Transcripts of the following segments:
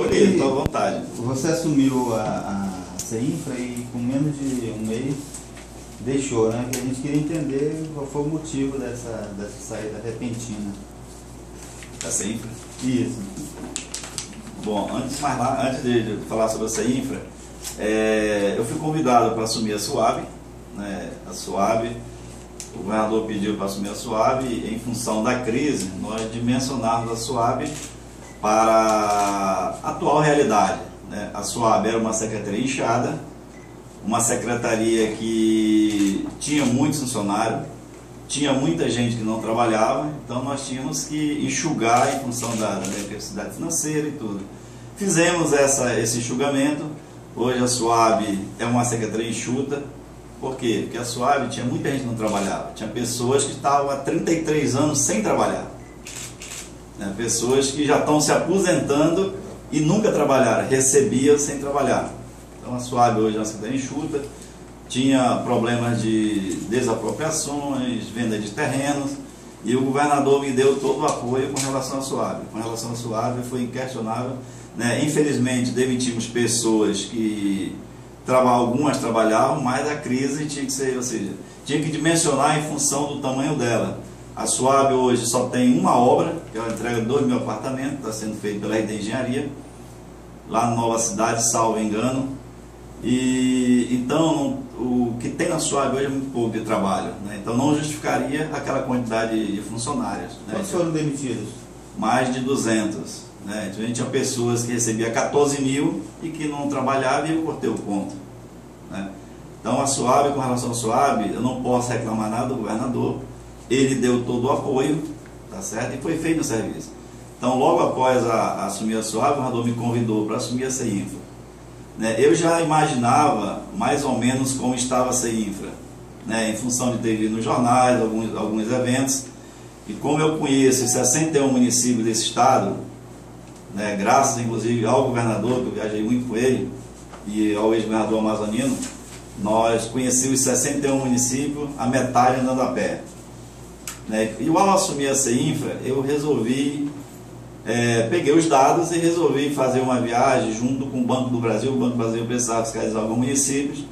Estou livre, estou à vontade. Você assumiu a CEINFRA e com menos de um mês deixou, né? Que a gente queria entender qual foi o motivo dessa saída repentina. Da CEINFRA? Isso. Bom, antes de falar sobre a CEINFRA, eu fui convidado para assumir a SUAB, né? A SUAB, o governador pediu para assumir a SUAB em função da crise, nós dimensionarmos a SUAB para a atual realidade, né? A SUAB era uma secretaria inchada, uma secretaria que tinha muitos funcionários, tinha muita gente que não trabalhava, então nós tínhamos que enxugar em função da necessidade financeira e tudo. Fizemos esse enxugamento. Hoje a SUAB é uma secretaria enxuta. Por quê? Porque a SUAB tinha muita gente que não trabalhava. Tinha pessoas que estavam há 33 anos sem trabalhar, né? Pessoas que já estão se aposentando e nunca trabalharam, recebiam sem trabalhar. Então a SUAB hoje é uma secretaria enxuta. Tinha problemas de desapropriações, venda de terrenos, e o governador me deu todo o apoio com relação à SUAB. Com relação à SUAB foi inquestionável, né? Infelizmente demitimos pessoas que algumas trabalhavam, mas a crise tinha que ser, ou seja, tinha que dimensionar em função do tamanho dela. A SUAB hoje só tem uma obra, que é a entrega de 2.000 apartamentos, está sendo feito pela RD Engenharia, lá na Nova Cidade, salvo engano. E então o que tem na SUAB hoje é muito pouco de trabalho, né? Então não justificaria aquela quantidade de funcionários, né? Quantos foram demitidos? Mais de 200, né? Então a gente tinha pessoas que recebiam 14 mil e que não trabalhavam, e eu cortei o ponto, né? Então a SUAB, com relação à SUAB, eu não posso reclamar nada do governador, ele deu todo o apoio, tá certo? E foi feito o serviço. Então logo após assumir a SUAB, o governador me convidou para assumir a CEINFRA. Eu já imaginava mais ou menos como estava a CEINFRA, né, em função de ter lido nos jornais, alguns eventos, e como eu conheço 61 municípios desse estado, né, graças inclusive ao governador, que eu viajei muito com ele, e ao ex-governador amazonino, nós conhecemos 61 municípios, a metade andando a pé, né, e ao assumir a CEINFRA, eu resolvi... peguei os dados e resolvi fazer uma viagem junto com o Banco do Brasil. O Banco do Brasil precisava fiscalizar alguns municípios,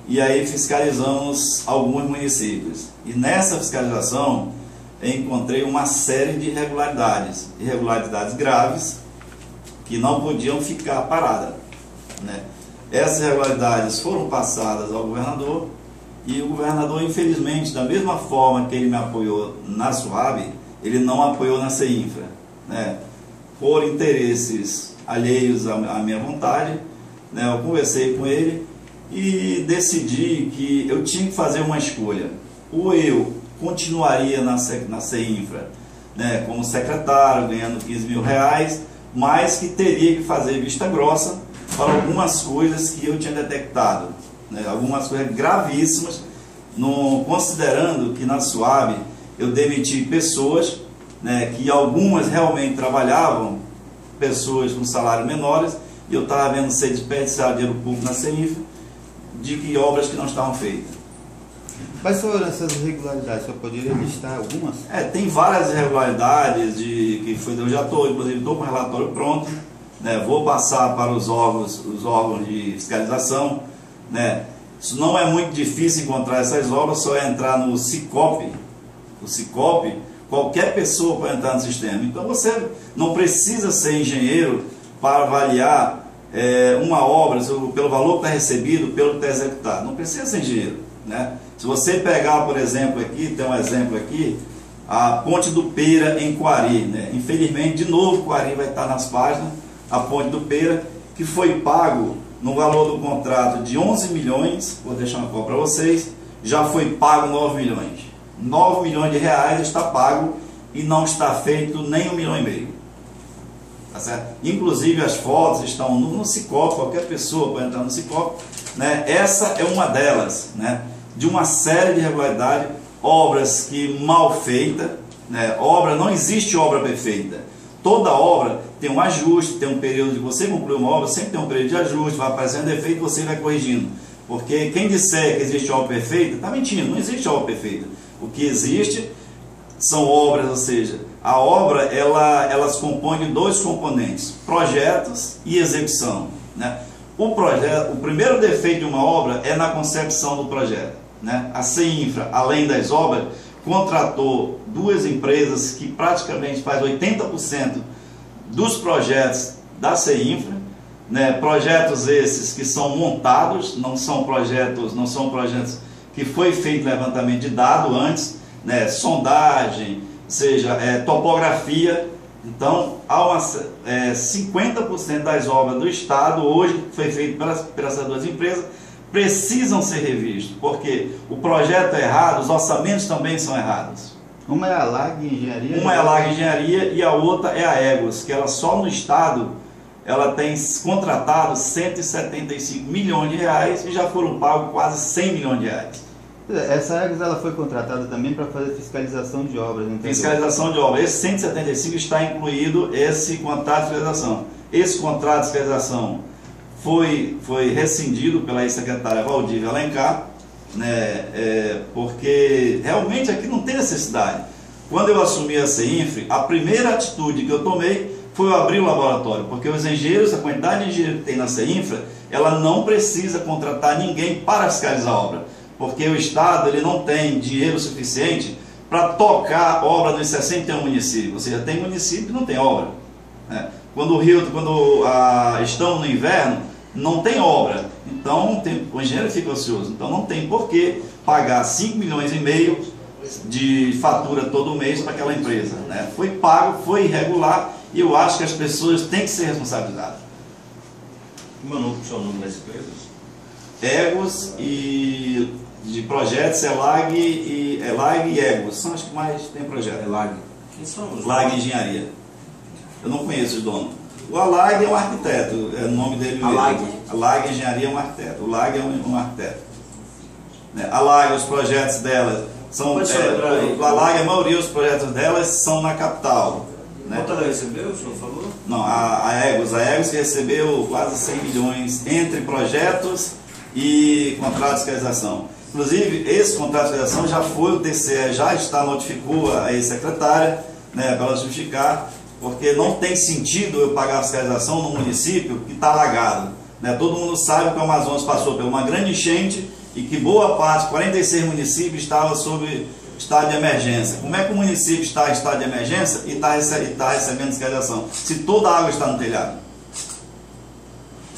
e aí fiscalizamos alguns municípios. E nessa fiscalização eu encontrei uma série de irregularidades graves que não podiam ficar paradas, né? Essas irregularidades foram passadas ao governador, e o governador, infelizmente, da mesma forma que ele me apoiou na SUAB, ele não apoiou na CEINFRA, né? Por interesses alheios à minha vontade, né? Eu conversei com ele e decidi que eu tinha que fazer uma escolha. Ou eu continuaria na CEINFRA, né, como secretário, ganhando 15 mil reais, mas que teria que fazer vista grossa para algumas coisas que eu tinha detectado, né? Algumas coisas gravíssimas, considerando que na SUAB eu demiti pessoas, né, que algumas realmente trabalhavam, pessoas com salários menores, e eu estava vendo ser desperdiçado dinheiro público na CEINFRA, de que obras que não estavam feitas. Quais foram essas irregularidades? Você poderia listar algumas? Tem várias irregularidades, eu já estou com o relatório pronto, né, vou passar para os órgãos de fiscalização, né? Isso não é muito difícil encontrar essas obras, só é entrar no Sicope. O Sicope, qualquer pessoa pode entrar no sistema. Então você não precisa ser engenheiro para avaliar uma obra pelo valor que está recebido, pelo que está executado. Não precisa ser engenheiro, né? Se você pegar, por exemplo, aqui, tem um exemplo aqui, a Ponte do Peira em Coari, né? Infelizmente, de novo, Coari vai estar nas páginas, a Ponte do Peira, que foi pago no valor do contrato de 11 milhões, vou deixar uma cópia para vocês, já foi pago 9 milhões. 9 milhões de reais está pago e não está feito nem 1,5 milhão. Tá certo? Inclusive as fotos estão no Sicope, qualquer pessoa pode entrar no Sicope, né? Essa é uma delas, né? De uma série de irregularidades, obras que mal feitas, né? Não existe obra perfeita. Toda obra tem um ajuste, tem um período de você concluir uma obra, sempre tem um período de ajuste, vai aparecendo defeito, você vai corrigindo. Porque quem disser que existe obra perfeita, está mentindo, não existe obra perfeita. O que existe são obras, ou seja, A obra, ela se compõe de dois componentes, projetos e execução, né? O primeiro defeito de uma obra é na concepção do projeto, né? A CEINFRA, além das obras, contratou duas empresas que praticamente faz 80% dos projetos da CEINFRA, né? Projetos esses que são montados, não são projetos que foi feito levantamento de dado antes, né? Sondagem, seja topografia. Então, há 50% das obras do Estado, hoje, foi feito pelas duas empresas, precisam ser revistos, porque o projeto é errado, os orçamentos também são errados. Uma é a LAG Engenharia? Uma é a LAG Engenharia e a outra é a Egos, que ela só no Estado, ela tem contratado 175 milhões de reais e já foram pagos quase 100 milhões de reais. Essa Egos, ela foi contratada também para fazer fiscalização de obras, não tem? Fiscalização de obras. Esse 175 está incluído esse contrato de fiscalização. Esse contrato de fiscalização foi rescindido pela ex-secretária Valdívia Alencar, né, porque realmente aqui não tem necessidade. Quando eu assumi a CEINFRA, a primeira atitude que eu tomei foi abrir o laboratório, porque os engenheiros, a quantidade de engenheiros que tem na CEINFRA, ela não precisa contratar ninguém para fiscalizar a obra, porque o Estado ele não tem dinheiro suficiente para tocar obra nos 61 municípios, ou seja, tem município que não tem obra, né? Quando estamos no inverno, não tem obra, então o engenheiro fica ocioso, então não tem por que pagar 5,5 milhões de fatura todo mês para aquela empresa, né? Foi pago, foi irregular, e eu acho que as pessoas têm que ser responsabilizadas. Qual é o nome das empresas? Egos e de projetos é LAG e Egos, são as que mais tem projeto. É LAG. Quem são os LAG Engenharia. Eu não conheço os donos. O ALAG é um arquiteto, é o nome dele mesmo. A LAG Engenharia é um arquiteto. O LAG é um arquiteto. A LAG, os projetos dela são. A LAG, a maioria dos projetos delas são na capital. Quanto ela recebeu, o senhor falou? Não, a Egos recebeu quase 100 milhões entre projetos e contrato de fiscalização. Inclusive, esse contrato de fiscalização já foi, o TCE já notificou a ex-secretária, né, para ela justificar, porque não tem sentido eu pagar a fiscalização no município que está alagado, né? Todo mundo sabe que o Amazonas passou por uma grande enchente e que boa parte, 46 municípios, estava sob estado de emergência. Como é que o município está em estado de emergência e está recebendo fiscalização, se toda a água está no telhado?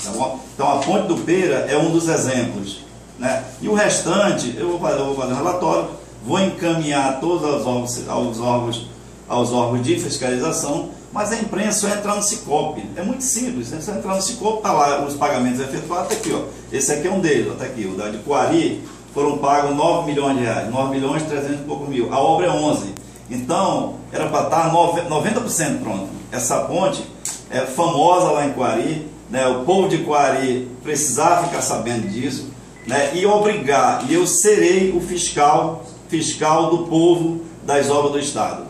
Tá bom? Então a Ponte do Pera é um dos exemplos, né? E o restante, eu vou fazer um relatório, vou encaminhar todos aos órgãos de fiscalização, mas a imprensa só entrar no Sicope. É muito simples, é só entrar no Sicope, está lá os pagamentos efetuados, está aqui, ó. Esse aqui é um deles, está aqui, o da de Coari, foram pagos 9 milhões de reais, 9 milhões e 300 e poucos mil. A obra é 11. Então, era para estar 90% pronto. Essa ponte é famosa lá em Coari, né? O povo de Coari precisava ficar sabendo disso, né? E obrigar, e eu serei o fiscal do povo das obras do Estado.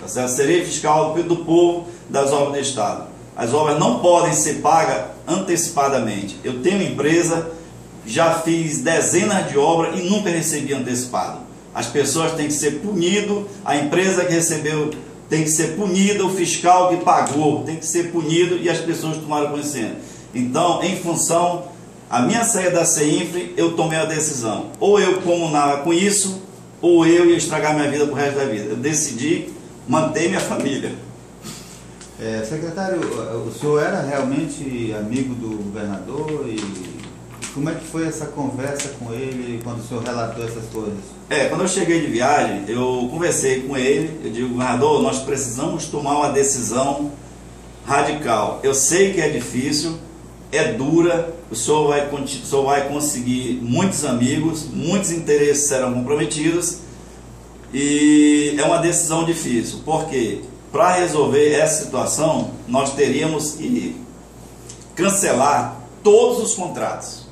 Tá certo? Serei fiscal do povo das obras do Estado. As obras não podem ser pagas antecipadamente. Eu tenho empresa, já fiz dezenas de obras e nunca recebi antecipado. As pessoas têm que ser punidas, a empresa que recebeu tem que ser punida, o fiscal que pagou tem que ser punido e as pessoas tomaram consciência. Então, em função, a minha saída da CEINFRA, eu tomei a decisão. Ou eu comunava com isso, ou eu ia estragar minha vida para o resto da vida. Eu decidi manter minha família. Secretário, o senhor era realmente amigo do governador e como é que foi essa conversa com ele quando o senhor relatou essas coisas? Quando eu cheguei de viagem, eu conversei com ele, eu digo, governador, nós precisamos tomar uma decisão radical. Eu sei que é difícil, é dura, o senhor vai conseguir muitos amigos, muitos interesses serão comprometidos e é uma decisão difícil, porque para resolver essa situação, nós teríamos que cancelar todos os contratos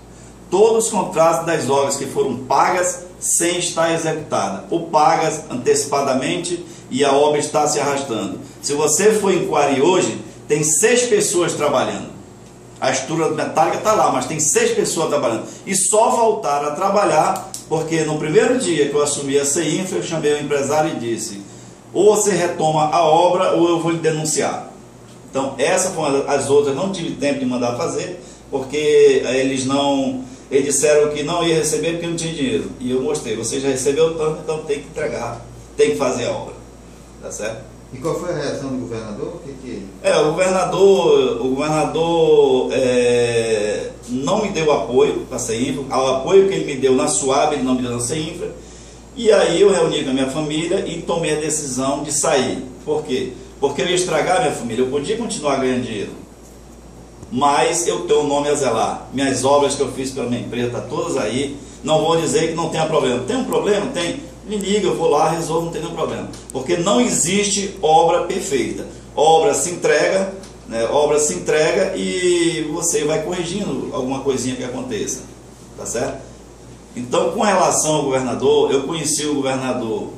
das obras que foram pagas sem estar executada, ou pagas antecipadamente e a obra está se arrastando. Se você for em Coari hoje, tem 6 pessoas trabalhando. A estrutura metálica está lá, mas tem 6 pessoas trabalhando. E só voltaram a trabalhar porque no primeiro dia que eu assumi a CEINFRA, eu chamei o empresário e disse: ou você retoma a obra ou eu vou lhe denunciar. Então essa foi uma das outras, não tive tempo de mandar fazer, porque eles disseram que não ia receber porque não tinha dinheiro. E eu mostrei, você já recebeu tanto, então tem que entregar, tem que fazer a obra. Tá certo? E qual foi a reação do governador? O governador não me deu apoio para a CEINFRA, o apoio que ele me deu na SUAB, ele não me deu na CEINFRA, e aí eu reuni com a minha família e tomei a decisão de sair. Por quê? Porque eu ia estragar a minha família, eu podia continuar ganhando dinheiro, mas eu tenho um nome a zelar, minhas obras que eu fiz pela minha empresa, estão todas aí, não vou dizer que não tenha problema. Tem um problema? Tem. Me liga, eu vou lá, resolvo, não tem nenhum problema. Porque não existe obra perfeita. Obra se entrega, né? Obra se entrega e você vai corrigindo alguma coisinha que aconteça. Tá certo? Então, com relação ao governador, eu conheci o governador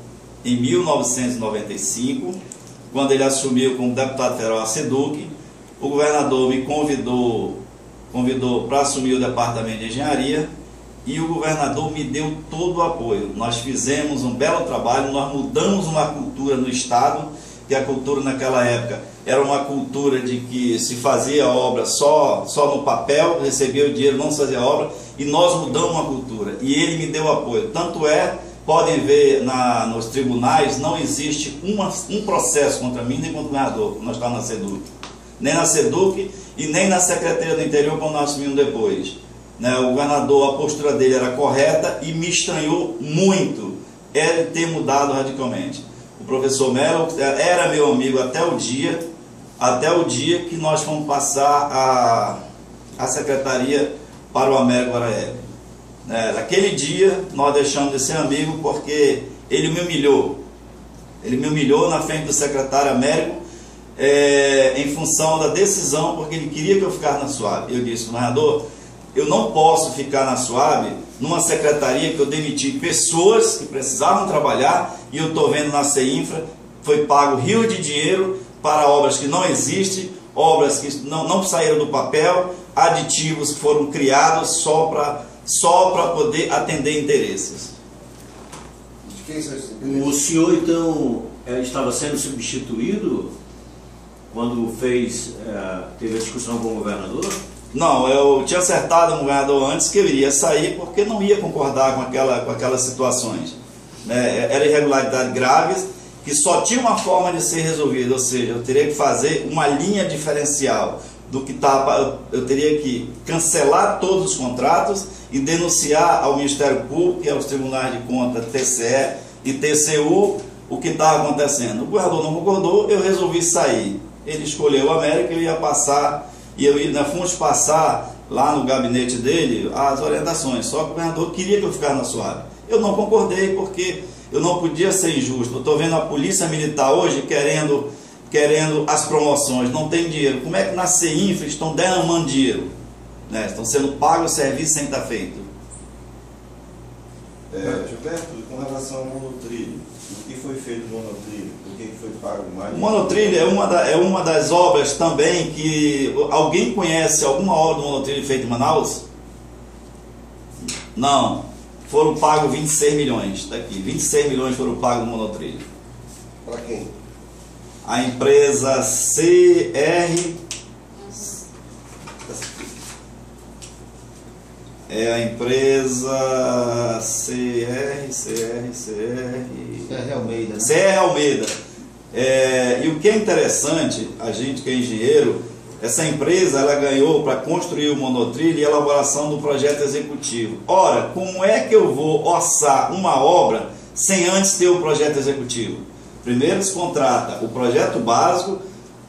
em 1995, quando ele assumiu como deputado federal a SEDUC. O governador me convidou para assumir o departamento de engenharia. E o governador me deu todo o apoio. Nós fizemos um belo trabalho, nós mudamos uma cultura no Estado, que a cultura naquela época era uma cultura de que se fazia a obra só no papel, recebia o dinheiro, não se fazia a obra, e nós mudamos uma cultura. E ele me deu apoio. Tanto podem ver nos tribunais, não existe um processo contra mim, nem contra o governador, nós estamos na SEDUC. Nem na SEDUC e nem na Secretaria do Interior, quando nós assumimos depois. O governador, a postura dele era correta e me estranhou muito ele ter mudado radicalmente. O professor Melo era meu amigo até o dia que nós fomos passar a secretaria para o Américo Araé. Naquele dia nós deixamos de ser amigos porque ele me humilhou. Ele me humilhou na frente do secretário Américo em função da decisão, porque ele queria que eu ficasse na SUAB. Eu disse, governador, eu não posso ficar na SUAB, numa secretaria que eu demiti pessoas que precisavam trabalhar, e eu estou vendo na CEINFRA, foi pago rio de dinheiro para obras que não existem, obras que não saíram do papel, aditivos que foram criados só para poder atender interesses. De quem são esses interesses? O senhor, então, estava sendo substituído quando teve a discussão com o governador? Não, eu tinha acertado com o governador antes que eu iria sair porque não ia concordar com aquelas situações. Eram irregularidades graves que só tinha uma forma de ser resolvida, ou seja, eu teria que fazer uma linha diferencial do que estava. Eu teria que cancelar todos os contratos e denunciar ao Ministério Público e aos tribunais de contas TCE e TCU o que estava acontecendo. O governador não concordou, eu resolvi sair. Ele escolheu o América, eu ia passar. E nós fomos passar lá no gabinete dele as orientações, só que o governador queria que eu ficasse na SUAB. Eu não concordei porque eu não podia ser injusto. Eu estou vendo a polícia militar hoje querendo as promoções, não tem dinheiro. Como é que na CEINFRA estão derramando dinheiro? Estão sendo pagos o serviço sem estar feito. Gilberto, com relação ao monotrilho, o que foi feito no monotrilho? Por que foi pago mais? O monotrilho é uma das obras também que... Alguém conhece alguma obra do monotrilho feita em Manaus? Não. Foram pagos 26 milhões. Daqui. 26 milhões foram pagos no monotrilho. Para quem? A empresa CR... É a empresa CR Almeida. Né? CR Almeida. E o que é interessante, a gente que é engenheiro, essa empresa ela ganhou para construir o monotrilho e elaboração do projeto executivo. Ora, como é que eu vou orçar uma obra sem antes ter o projeto executivo? Primeiro se contrata o projeto básico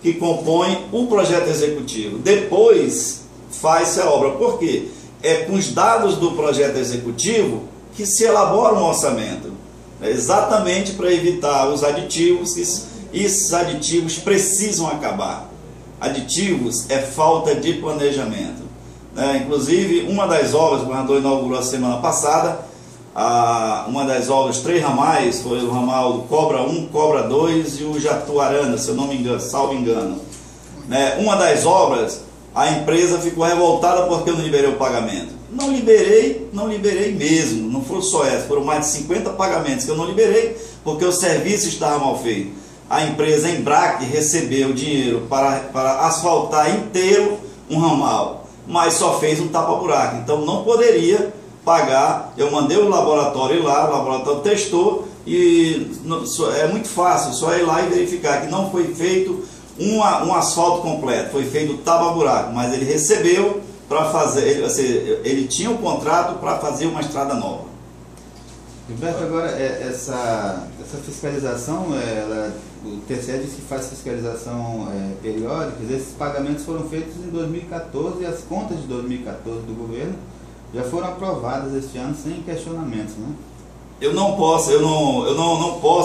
que compõe o projeto executivo. Depois faz-se a obra. Por quê? É com os dados do projeto executivo que se elabora um orçamento. Exatamente para evitar os aditivos, esses aditivos precisam acabar. Aditivos é falta de planejamento. Inclusive, uma das obras que o governador inaugurou a semana passada, uma das obras, 3 ramais, foi o ramal do Cobra 1, Cobra 2 e o Jatuarana, se eu não me engano, salvo engano. Uma das obras A empresa ficou revoltada porque eu não liberei o pagamento. Não liberei mesmo. Não foram só essa, foram mais de 50 pagamentos que eu não liberei porque o serviço estava mal feito. A empresa Embrac recebeu dinheiro para asfaltar inteiro um ramal, mas só fez um tapa-buraco. Então não poderia pagar. Eu mandei o laboratório ir lá, o laboratório testou e é muito fácil, só ir lá e verificar que não foi feito um asfalto completo, foi feito tapa-buraco, mas ele recebeu para fazer, ele tinha um contrato para fazer uma estrada nova. Gilberto, agora essa fiscalização, o TCE diz que faz fiscalização periódica, esses pagamentos foram feitos em 2014 e as contas de 2014 do governo já foram aprovadas este ano sem questionamentos, né? Eu não posso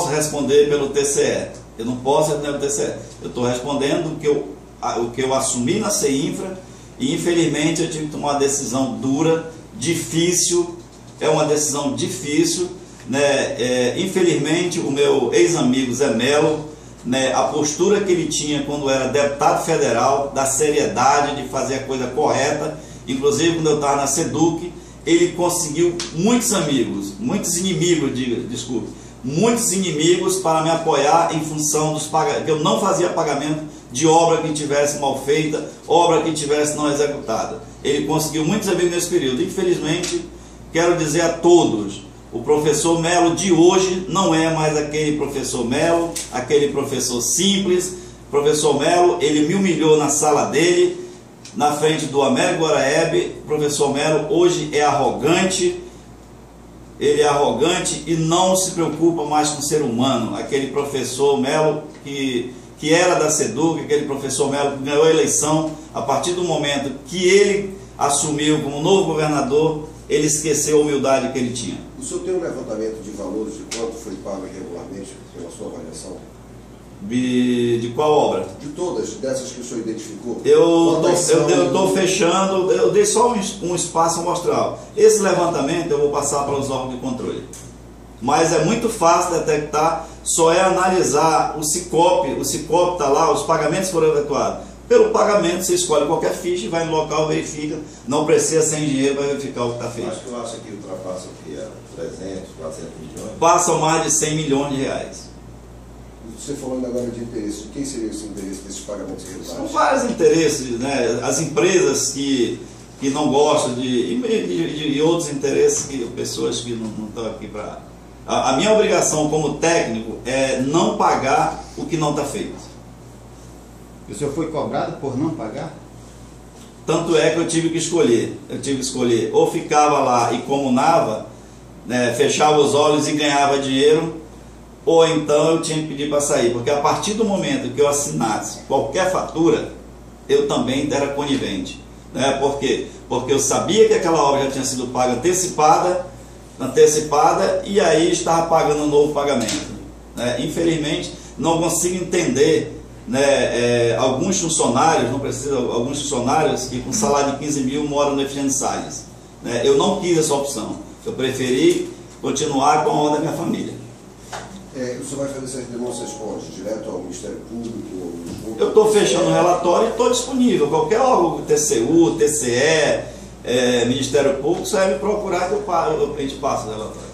responder pelo TCE. Eu não posso responder pelo TCE. Eu estou respondendo o que eu assumi na CEINFRA e infelizmente eu tive que tomar uma decisão dura, difícil. É uma decisão difícil, né? Infelizmente o meu ex-amigo Zé Melo, né, a postura que ele tinha quando era deputado federal, da seriedade de fazer a coisa correta, inclusive quando eu estava na SEDUC, ele conseguiu muitos inimigos para me apoiar em função dos pagamentos, que eu não fazia pagamento de obra que tivesse mal feita, obra que tivesse não executada. Ele conseguiu muitos amigos nesse período. Infelizmente, quero dizer a todos, o professor Melo de hoje não é mais aquele professor Melo, aquele professor simples. Professor Melo, ele me humilhou na sala dele, na frente do Américo Guaraebe. O professor Melo hoje é arrogante, ele é arrogante e não se preocupa mais com o ser humano. Aquele professor Melo que era da SEDUC, aquele professor Melo que ganhou a eleição, a partir do momento que ele assumiu como novo governador, ele esqueceu a humildade que ele tinha. O senhor tem um levantamento de valores de quanto foi pago regularmente pela sua avaliação? De qual obra? De todas, dessas que o senhor identificou? Eu estou fechando, eu dei só um espaço amostral. Esse levantamento eu vou passar para os órgãos de controle. Mas é muito fácil detectar, só é analisar o Sicope está lá, os pagamentos foram efetuados. Pelo pagamento, você escolhe qualquer ficha, vai no local, verifica, não precisa sem dinheiro para verificar o que está feito. Acho que eu acho que ultrapassa o que é 300, 400 milhões. Passam mais de 100 milhões de reais. Você falando agora de interesse, de quem seria esse interesse desses pagamentos irregulares? São vários interesses, né? As empresas que não gostam e outros interesses, pessoas que não estão aqui para... A minha obrigação como técnico é não pagar o que não está feito. E o senhor foi cobrado por não pagar? Tanto é que eu tive que escolher. Ou ficava lá e comunava, né, fechava os olhos e ganhava dinheiro, ou então eu tinha que pedir para sair. Porque a partir do momento que eu assinasse qualquer fatura, eu também era conivente. Né? Por quê? Porque eu sabia que aquela obra já tinha sido paga antecipada, e aí estava pagando um novo pagamento. Né? Infelizmente, não consigo entender, né, alguns funcionários, alguns funcionários que com salário de 15 mil moram no Efigênio Salles. Né? Eu não quis essa opção. Eu preferi continuar com a onda da minha família. O senhor vai fazer essas denúncias onde? Direto ao Ministério Público? Eu estou fechando o relatório e estou disponível. Qualquer órgão, TCU, TCE, Ministério Público, só é me procurar que a gente passa o relatório.